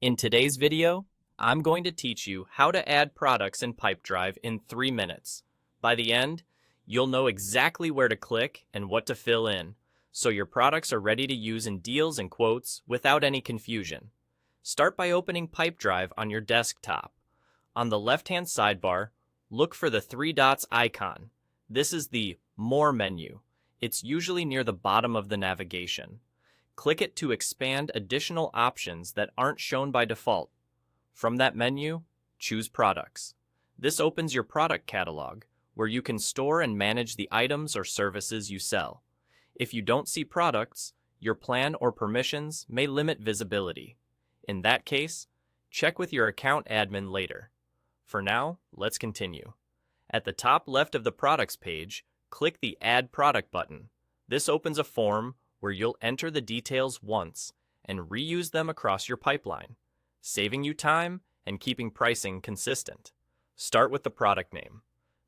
In today's video, I'm going to teach you how to add products in Pipedrive in 3 minutes. By the end, you'll know exactly where to click and what to fill in, so your products are ready to use in deals and quotes without any confusion. Start by opening Pipedrive on your desktop. On the left-hand sidebar, look for the 3 dots icon. This is the More menu. It's usually near the bottom of the navigation. Click it to expand additional options that aren't shown by default. From that menu, choose Products. This opens your product catalog, where you can store and manage the items or services you sell. If you don't see products, your plan or permissions may limit visibility. In that case, check with your account admin later. For now, let's continue. At the top left of the Products page, click the Add Product button. This opens a form where you'll enter the details once and reuse them across your pipeline, saving you time and keeping pricing consistent. Start with the product name.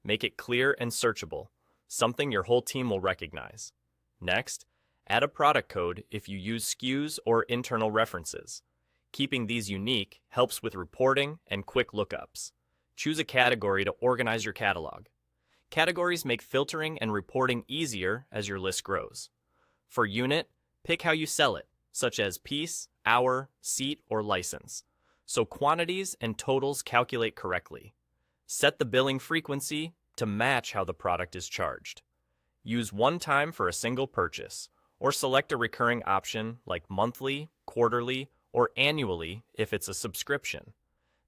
Make it clear and searchable, something your whole team will recognize. Next, add a product code if you use SKUs or internal references. Keeping these unique helps with reporting and quick lookups. Choose a category to organize your catalog. Categories make filtering and reporting easier as your list grows. For unit, pick how you sell it, such as piece, hour, seat, or license, so quantities and totals calculate correctly. Set the billing frequency to match how the product is charged. Use one time for a single purchase, or select a recurring option like monthly, quarterly, or annually if it's a subscription.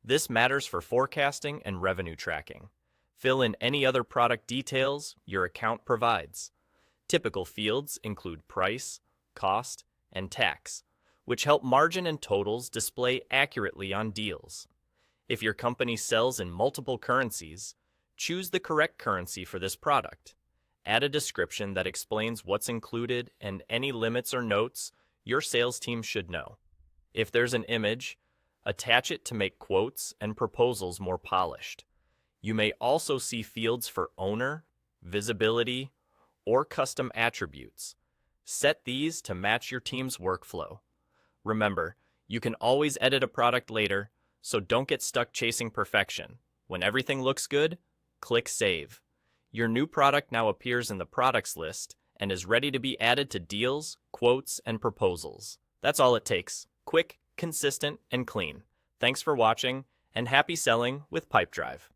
This matters for forecasting and revenue tracking. Fill in any other product details your account provides. Typical fields include price, cost, and tax, which help margin and totals display accurately on deals. If your company sells in multiple currencies, choose the correct currency for this product. Add a description that explains what's included and any limits or notes your sales team should know. If there's an image, attach it to make quotes and proposals more polished. You may also see fields for owner, visibility, or custom attributes. Set these to match your team's workflow. Remember, you can always edit a product later, so don't get stuck chasing perfection. When everything looks good, click Save. Your new product now appears in the products list and is ready to be added to deals, quotes, and proposals. That's all it takes. Quick, consistent, and clean. Thanks for watching, and happy selling with Pipedrive.